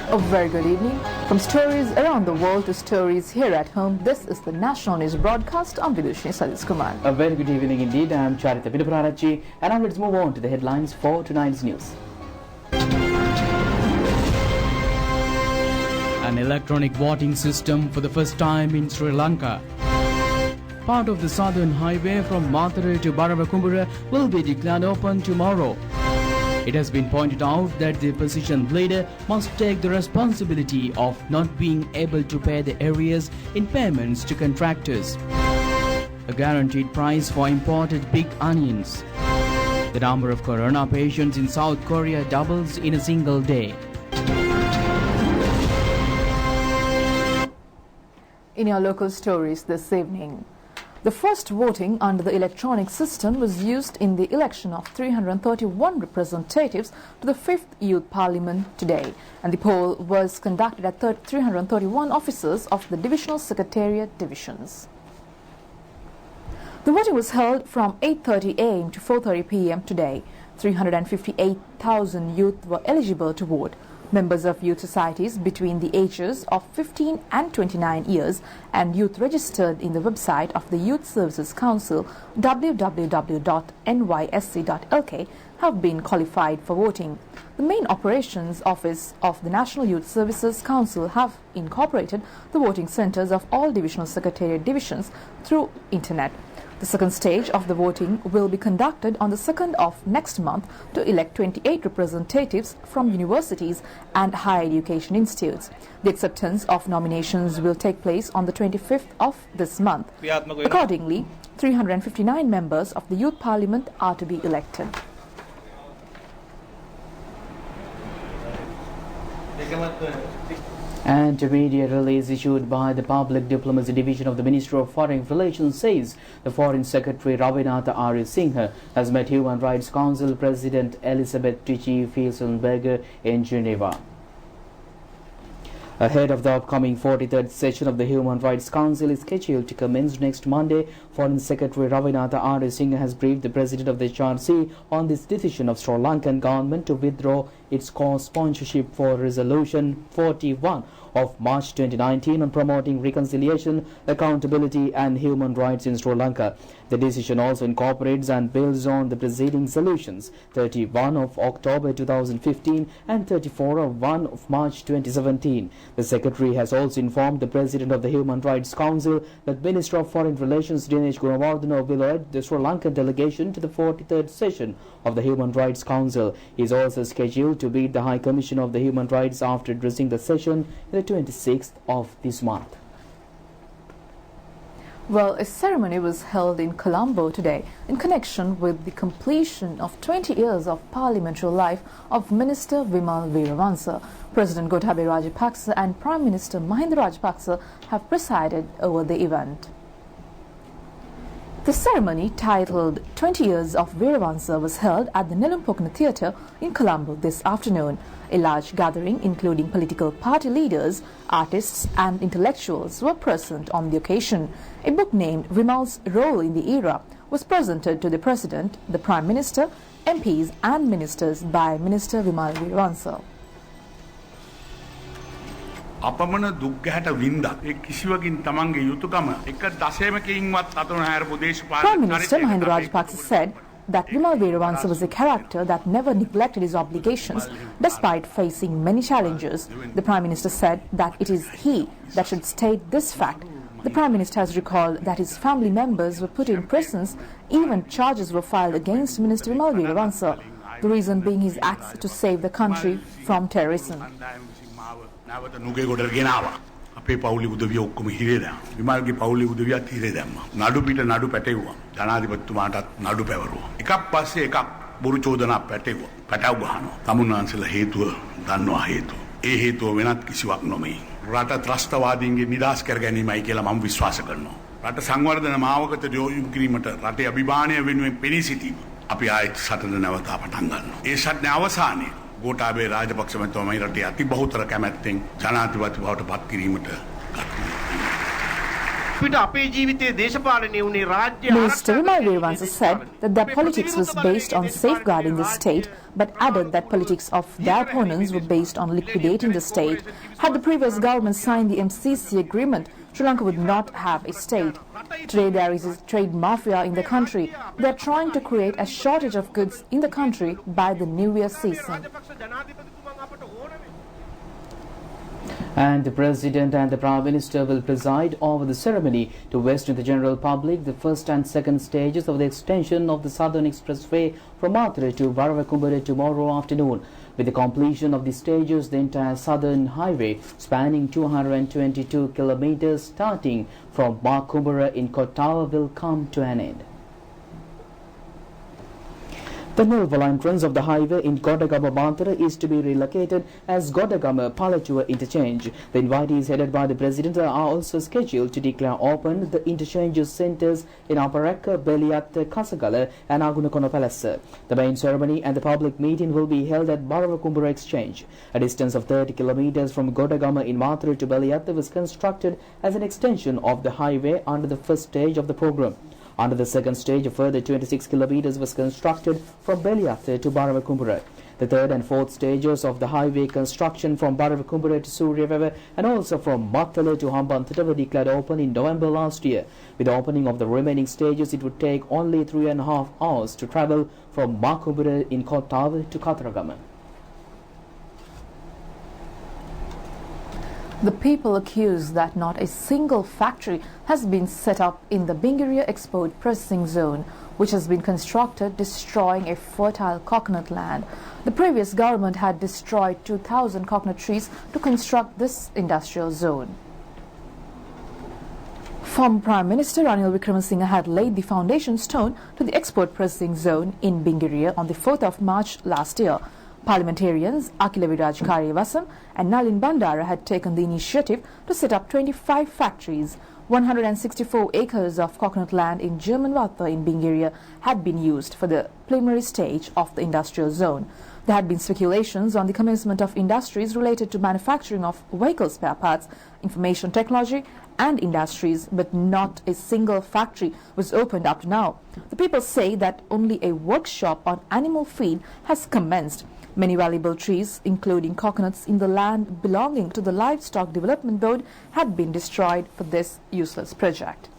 A very good evening. From stories around the world to stories here at home, this is the National News broadcast. I'm Vidushni Sadish Kumar. A very good evening indeed. I'm Charita Viduprarachi, and now let's move on to the headlines for tonight's news. An electronic voting system for the first time in Sri Lanka. Part of the southern highway from Mathare to Baravakumbura will be declared open tomorrow. It has been pointed out that the opposition leader must take the responsibility of not being able to pay the arrears in payments to contractors. A guaranteed price for imported pig onions. The number of corona patients in South Korea doubles in a single day. In your local stories this evening, the first voting under the electronic system was used in the election of 331 representatives to the 5th Youth Parliament today, and the poll was conducted at 331 offices of the Divisional Secretariat divisions. The voting was held from 8:30 a.m. to 4:30 p.m. today. 358,000 youth were eligible to vote. Members of youth societies between the ages of 15 and 29 years and youth registered in the website of the Youth Services Council www.nysc.lk have been qualified for voting. The main operations office of the National Youth Services Council have incorporated the voting centres of all divisional secretariat divisions through internet. The second stage of the voting will be conducted on the 2nd of next month to elect 28 representatives from universities and higher education institutes. The acceptance of nominations will take place on the 25th of this month. Accordingly, 359 members of the Youth Parliament are to be elected. And a media release issued by the Public Diplomacy Division of the Ministry of Foreign Relations says the Foreign Secretary Ravinatha Arya Singha has met Human Rights Council President Elisabeth Tichy-Fieselberger in Geneva. Ahead of the upcoming 43rd session of the Human Rights Council is scheduled to commence next Monday, Foreign Secretary Ravinatha Arya Singha has briefed the President of the HRC on this decision of Sri Lankan government to withdraw its co-sponsorship for Resolution 41 of March 2019 on promoting reconciliation, accountability and human rights in Sri Lanka. The decision also incorporates and builds on the preceding resolutions 31 of October 2015 and 34 of 1 of March 2017. The Secretary has also informed the President of the Human Rights Council that Minister of Foreign Relations Dinesh Gunawardena will lead the Sri Lankan delegation to the 43rd session of the Human Rights Council. He is also scheduled to meet the High Commission of the Human Rights after addressing the session on the 26th of this month. Well, a ceremony was held in Colombo today in connection with the completion of 20 years of parliamentary life of Minister Vimal Weerawansa. President Gotabaya Rajapaksa and Prime Minister Mahinda Rajapaksa have presided over the event. The ceremony, titled 20 Years of Weerawansa, was held at the Nelumpokna Theatre in Colombo this afternoon. A large gathering, including political party leaders, artists and intellectuals, were present on the occasion. A book named Vimal's Role in the Era was presented to the President, the Prime Minister, MPs and Ministers by Minister Vimal Weerawansa. අපමණ දුක්ගැහැට වින්දා ඒ කිසිවකින් තමන්ගේ යුතුයකම එක දශමකින්වත් අතන හැරපු දේශපාලන Prime Minister Mahinda Rajapaksa said that Vimal Weerawansa was a character that never neglected his obligations despite facing many challenges. The Prime Minister said that it is he that should state this fact. The Prime Minister has recalled that his family members were put in prisons, even charges were filed against Minister Vimal Weerawansa, the reason being his acts to save the country from terrorism. නැවත නුගේ ගොඩට ගෙනාවා. අපේ පවුලේ උදවිය ඔක්කොම හිරේ දැම්මා. විමල්ගේ පවුලේ උදවියත් හිරේ දැම්මා. නඩු පිට නඩු පැටෙව්වා. ජනාධිපතිතුමාටත් නඩු පැවරුවා. එකක් පස්සේ එකක් බොරු චෝදනා පැටෙව්වා. පැටව ගහනවා. තමුන්වන්සලා හේතුව දන්නවා හේතුව. ඒ හේතුව වෙනත් කිසිවක් නොමේ. රට ත්‍රස්තවාදීන්ගේ නිදහස් කර ගැනීමයි කියලා මම විශ්වාස කරනවා. රට සංවර්ධන මාවකට යොමු කිරීමට රටේ අභිමානය වෙනුවෙන් පෙනී සිටීම අපි ආයෙත් සටන නැවත පටන් ගන්නවා. ඒ සටනේ අවසානයේ Gotabaya Rajapaksa මහත්මයායි රටේ අති බහුතර කැමැත්තෙන් ජනාධිපති බවට පත් කිරීමට Minister Vimal Veeravansa said that their politics was based on safeguarding the state, but added that politics of their opponents were based on liquidating the state. Had the previous government signed the MCC agreement, Sri Lanka would not have a state. Today there is a trade mafia in the country. They are trying to create a shortage of goods in the country by the New Year season. And the President and the Prime Minister will preside over the ceremony to vest to the general public the first and second stages of the extension of the Southern Expressway from Mathura to Baravakumbere tomorrow afternoon. With the completion of the stages, the entire Southern Highway, spanning 222 kilometers starting from Makumbara in Kottawa, will come to an end. The Nilvala entrance of the highway in Godagama Mathura is to be relocated as Godagama Palatua interchange. The invitees headed by the President are also scheduled to declare open the interchange centres in Aparaka, Beliatta, Kasagala and Agunakono Palasa. The main ceremony and the public meeting will be held at Baravakumbara Exchange. A distance of 30 kilometers from Godagama in Mathura to Beliatta was constructed as an extension of the highway under the first stage of the program. Under the second stage, a further 26 kilometers was constructed from Beliatta to Baravakumbara. The third and fourth stages of the highway construction from Baravakumbara to Suryaveva and also from Mattala to Hambantota were declared open in November last year. With the opening of the remaining stages, it would take only 3.5 hours to travel from Makumbara in Kottawa to Kataragama. The people accuse that not a single factory has been set up in the Bingiria Export Processing Zone, which has been constructed, destroying a fertile coconut land. The previous government had destroyed 2,000 coconut trees to construct this industrial zone. Former Prime Minister Ranil Wickremesinghe had laid the foundation stone to the export processing zone in Bingiria on the 4th of March last year. Parliamentarians Akila Viraj Karyavasam and Nalin Bandara had taken the initiative to set up 25 factories. 164 acres of coconut land in Germanwatha in Bingiria had been used for the preliminary stage of the industrial zone. There had been speculations on the commencement of industries related to manufacturing of vehicle spare parts, information technology and industries, but not a single factory was opened up to now. The people say that only a workshop on animal feed has commenced. Many valuable trees, including coconuts in the land belonging to the Livestock Development Board, had been destroyed for this useless project.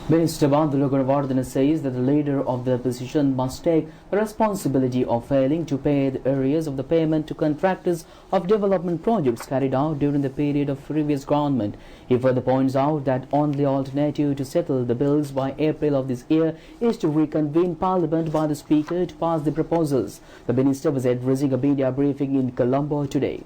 Minister Bandula Gunawardena says that the leader of the opposition must take the responsibility of failing to pay the arrears of the payment to contractors of development projects carried out during the period of previous government. He further points out that only alternative to settle the bills by April of this year is to reconvene Parliament by the Speaker to pass the proposals. The minister was addressing a media briefing in Colombo today.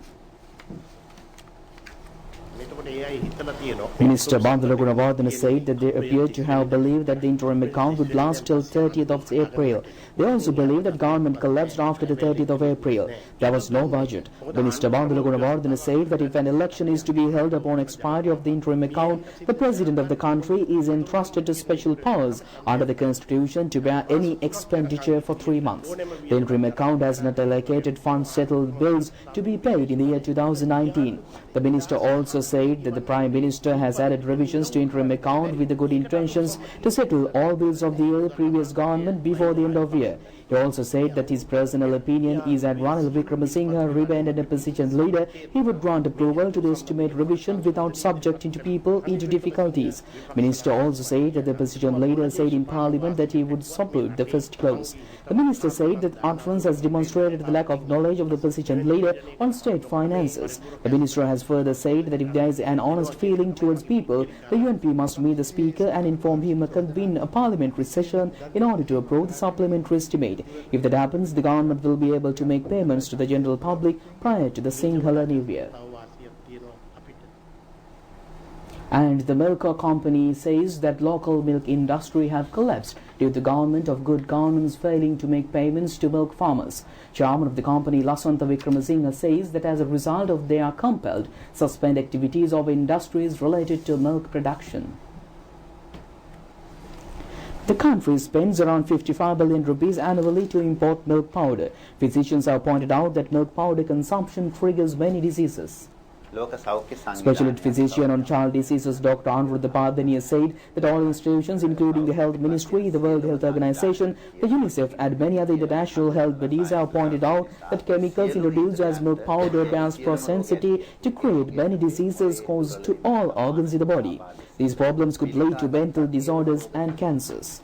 Minister Bandula Gunawardena said that they appeared to have believed that the interim account would last till 30th of April. They also believe that government collapsed after the 30th of April. There was no budget. Minister Bandula Gunawardena said that if an election is to be held upon expiry of the interim account, the President of the country is entrusted to special powers under the Constitution to bear any expenditure for 3 months. The interim account has not allocated funds settled bills to be paid in the year 2019. The minister also said that the Prime Minister has added revisions to interim account with the good intentions to settle all bills of the previous government before the end of the year. He also said that his personal opinion is that Ranil Wickremesinghe remained an opposition leader. He would grant approval to the estimate revision without subjecting people into difficulties. Minister also said that the opposition leader said in Parliament that he would support the first clause. The minister said that utterance has demonstrated the lack of knowledge of the opposition leader on state finances. The minister has further said that if there is an honest feeling towards people, the UNP must meet the Speaker and inform him to convene a parliamentary session in order to approve the supplementary estimate. If that happens, the government will be able to make payments to the general public prior to the Sinhala New Year. And the milk company says that local milk industry have collapsed due to the government of good governance failing to make payments to milk farmers. Chairman of the company Lasantha Wickremesinghe says that as a result of they are compelled suspend activities of industries related to milk production. The country spends around 55 billion rupees annually to import milk powder. Physicians have pointed out that milk powder consumption triggers many diseases. Specialist physician on child diseases Dr. Rupavahini said that all institutions, including the Health Ministry, the World Health Organization, the UNICEF and many other international health bodies have pointed out that chemicals introduced as milk powder bears propensity to create many diseases caused to all organs in the body. These problems could lead to mental disorders and cancers.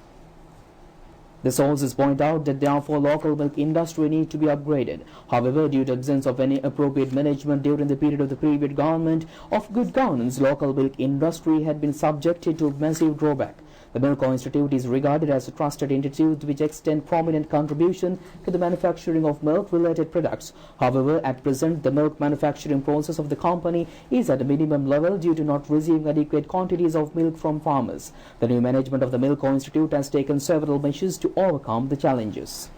The sources point out that therefore local milk industry need to be upgraded. However, due to absence of any appropriate management during the period of the previous government of good governance, local milk industry had been subjected to massive drawback. The Milk Institute is regarded as a trusted institute which extends prominent contribution to the manufacturing of milk-related products. However, at present, the milk manufacturing process of the company is at a minimum level due to not receiving adequate quantities of milk from farmers. The new management of the Milk Institute has taken several measures to overcome the challenges.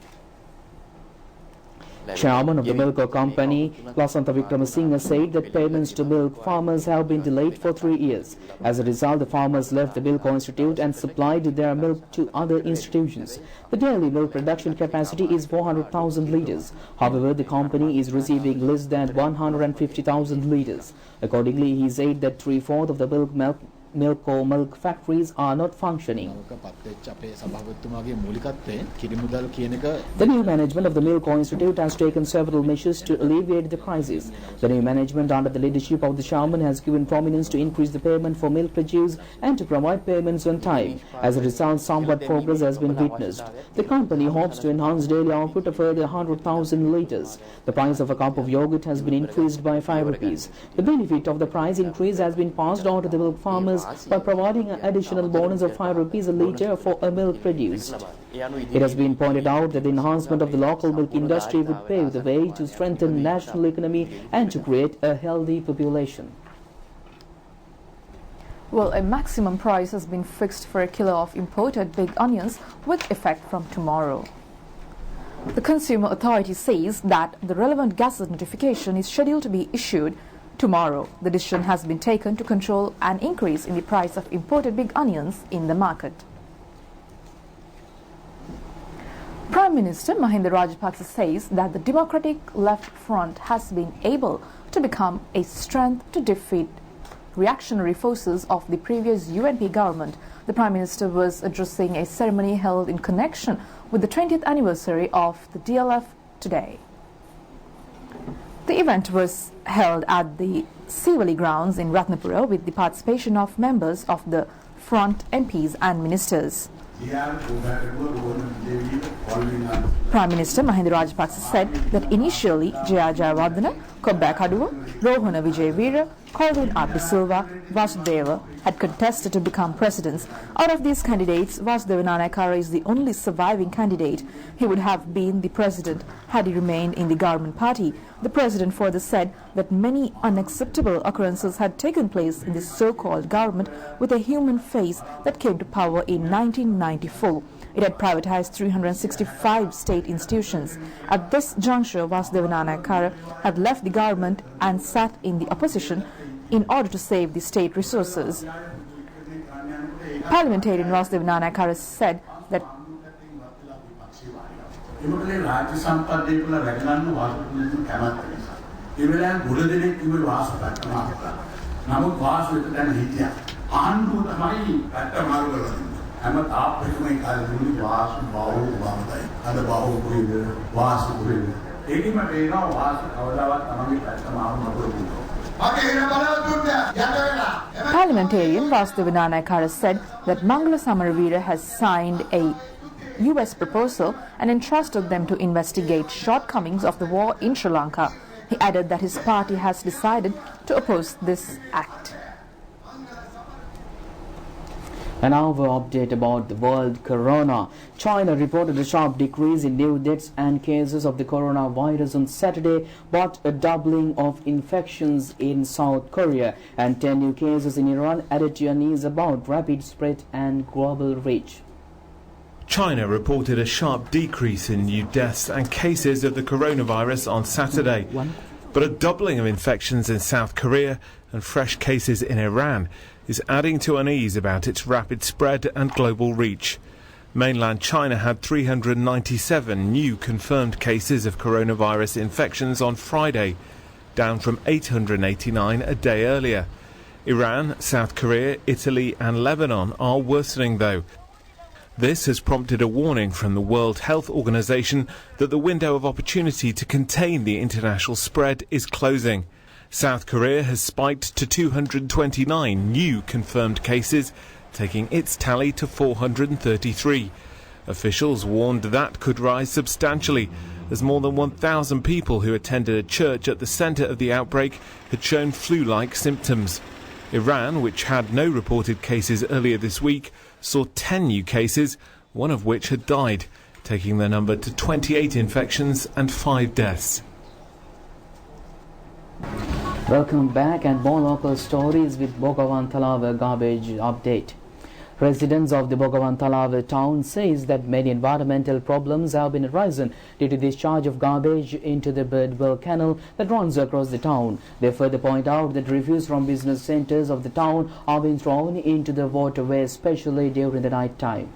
Chairman of the milk company, Lasantha Wickramasinghe, said that payments to milk farmers have been delayed for 3 years. As a result, the farmers left the Milk Institute and supplied their milk to other institutions. The daily milk production capacity is 400,000 litres. However, the company is receiving less than 150,000 litres. Accordingly, he said that 3/4 of the milk factories are not functioning. The new management of the Milk Institute has taken several measures to alleviate the crisis. The new management under the leadership of the chairman has given prominence to increase the payment for milk produce and to provide payments on time. As a result, somewhat progress has been witnessed. The company hopes to enhance daily output of further 100,000 litres. The price of a cup of yogurt has been increased by 5 rupees. The benefit of the price increase has been passed on to the milk farmers by providing an additional bonus of 5 rupees a litre for a milk produced. It has been pointed out that the enhancement of the local milk industry would pave the way to strengthen national economy and to create a healthy population. Well, a maximum price has been fixed for a kilo of imported big onions with effect from tomorrow. The Consumer Authority says that the relevant gazette notification is scheduled to be issued tomorrow. The decision has been taken to control an increase in the price of imported big onions in the market. Prime Minister Mahinda Rajapaksa says that the Democratic Left Front has been able to become a strength to defeat reactionary forces of the previous UNP government. The Prime Minister was addressing a ceremony held in connection with the 20th anniversary of the DLF today. The event was held at the Sivali grounds in Ratnapura with the participation of members of the Front MPs and ministers. Prime Minister Mahinda Rajapaksa said that initially Jaya Jayawardena, Kobba Kaduwa, Rohana Vijayveera, Colvin R. De Silva, Vasudeva had contested to become presidents. Out of these candidates, Vasudeva Nanayakkara is the only surviving candidate. He would have been the president had he remained in the government party. The president further said that many unacceptable occurrences had taken place in the so-called government with a human face that came to power in 1994. It had privatized 365 state institutions. At this juncture, Vasudeva Nanayakkara had left the government and sat in the opposition in order to save the state resources. Parliamentarian Vasudeva Nanayakkara said that Parliamentarian Vasudeva Nanayakkara said that Mangala Samaravira has signed a US proposal and entrusted them to investigate shortcomings of the war in Sri Lanka. He added that his party has decided to oppose this act. And now our update about the world corona. China reported a sharp decrease in new deaths and cases of the coronavirus on Saturday, but a doubling of infections in South Korea and 10 new cases in Iran added to unease about rapid spread and global reach. China reported a sharp decrease in new deaths and cases of the coronavirus on Saturday, but a doubling of infections in South Korea and fresh cases in Iran is adding to unease about its rapid spread and global reach. Mainland China had 397 new confirmed cases of coronavirus infections on Friday, down from 889 a day earlier. Iran, South Korea, Italy and Lebanon are worsening though. This has prompted a warning from the World Health Organization that the window of opportunity to contain the international spread is closing. South Korea has spiked to 229 new confirmed cases, taking its tally to 433. Officials warned that could rise substantially, as more than 1,000 people who attended a church at the centre of the outbreak had shown flu-like symptoms. Iran, which had no reported cases earlier this week, saw 10 new cases, one of which had died, taking the number to 28 infections and 5 deaths. Welcome back, and more local stories with Bogawan Talava garbage update. Residents of the Bogawan Talava town says that many environmental problems have been arisen due to discharge of garbage into the Birdwell Canal that runs across the town. They further point out that refuse from business centres of the town are being thrown into the waterway, especially during the night time.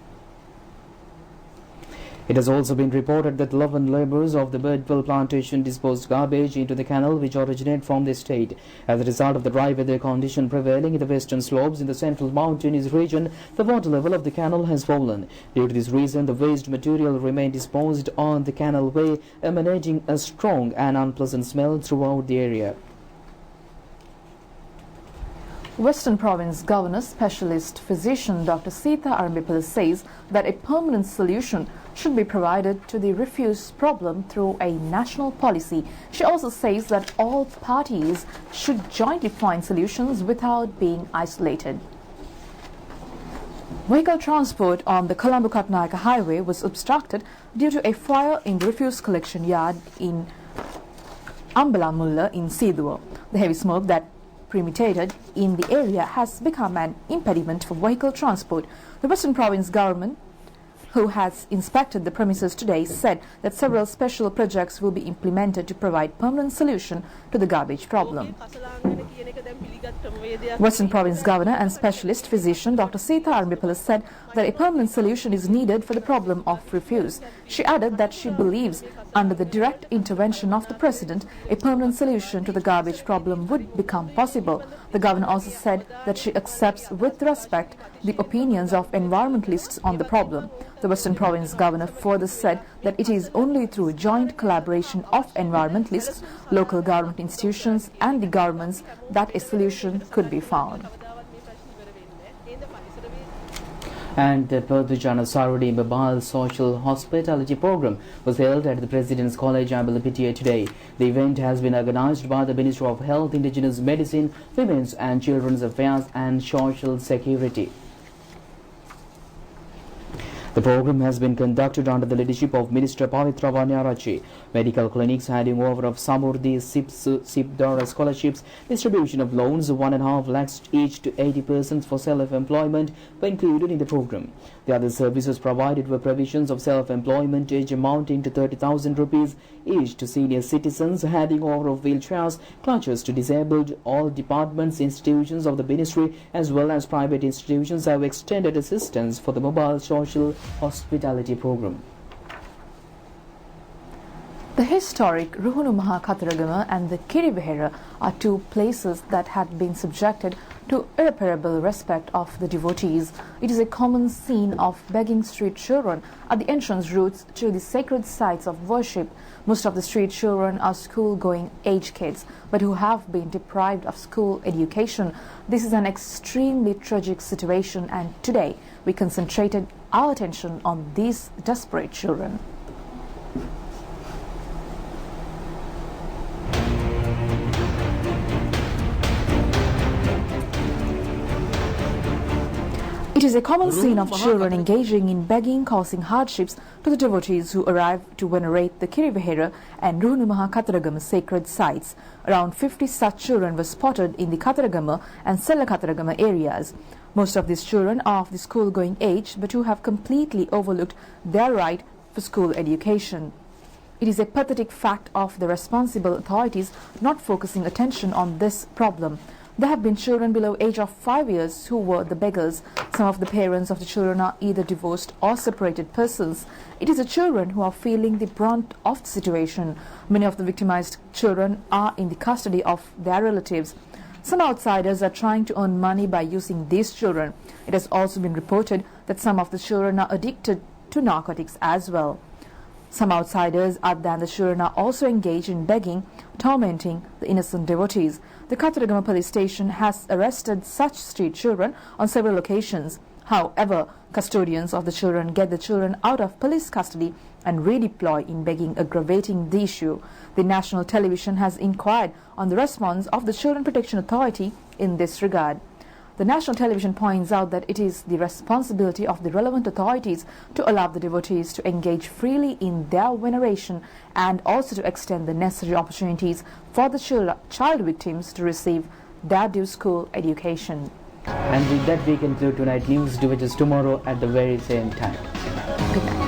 It has also been reported that 11 labourers of the Birdwell plantation disposed garbage into the canal which originate from the estate. As a result of the dry weather condition prevailing in the western slopes in the central mountainous region, the water level of the canal has fallen. Due to this reason, the waste material remained disposed on the canalway, emanating a strong and unpleasant smell throughout the area. Western Province Governor Specialist Physician Dr. Sita Arambipala says that a permanent solution should be provided to the refuse problem through a national policy. She also says that all parties should jointly find solutions without being isolated. Vehicle transport on the Colombo-Katnayaka highway was obstructed due to a fire in the refuse collection yard in Ambalamulla in Sidua. The heavy smoke that permeated in the area has become an impediment for vehicle transport. The Western Province government, who has inspected the premises today, said that several special projects will be implemented to provide permanent solution to the garbage problem. Western Province Governor and Specialist Physician Dr. Sita Arambipala said that a permanent solution is needed for the problem of refuse. She added that she believes under the direct intervention of the President, a permanent solution to the garbage problem would become possible. The Governor also said that she accepts with respect the opinions of environmentalists on the problem. The Western Province Governor further said that it is only through joint collaboration of environmentalists, local government institutions and the governments that a solution could be found. And the Perdujana Sarodi Babal Social Hospitality Program was held at the President's College, Ambalapitiya today. The event has been organized by the Ministry of Health, Indigenous Medicine, Women's and Children's Affairs and Social Security. The program has been conducted under the leadership of Minister Pavitra Vanyarachi. Medical clinics, handing over of Samurdhi Sipdara scholarships, distribution of loans of 1.5 lakhs each to 80 persons for self-employment were included in the program. The other services provided were provisions of self-employment each amounting to 30,000 rupees each to senior citizens, handing over of wheelchairs, crutches to disabled. All departments, institutions of the ministry as well as private institutions have extended assistance for the mobile social hospitality program. The historic Ruhunu Maha Katharagama and the Kirivihera are two places that had been subjected to irreparable respect of the devotees. It is a common scene of begging street children at the entrance routes to the sacred sites of worship. Most of the street children are school-going age kids, but who have been deprived of school education. This is an extremely tragic situation, and today we concentrated our attention on these desperate children. It is a common scene of children engaging in begging, causing hardships to the devotees who arrive to venerate the Kirivihera and Ruhunu Maha Katharagama sacred sites. Around 50 such children were spotted in the Katharagama and Sella Katharagama areas. Most of these children are of the school-going age, but who have completely overlooked their right for school education. It is a pathetic fact of the responsible authorities not focusing attention on this problem. There have been children below age of 5 years who were the beggars. Some of the parents of the children are either divorced or separated persons. It is the children who are feeling the brunt of the situation. Many of the victimized children are in the custody of their relatives. Some outsiders are trying to earn money by using these children. It has also been reported that some of the children are addicted to narcotics as well. Some outsiders other than the children are also engaged in begging, tormenting the innocent devotees. The Kataragama police station has arrested such street children on several occasions. However, custodians of the children get the children out of police custody and redeploy in begging, aggravating the issue. The national television has inquired on the response of the Children Protection Authority in this regard. The national television points out that it is the responsibility of the relevant authorities to allow the devotees to engage freely in their veneration and also to extend the necessary opportunities for the child victims to receive their due school education. And with that we conclude tonight's news. Do it tomorrow at the very same time. Good night.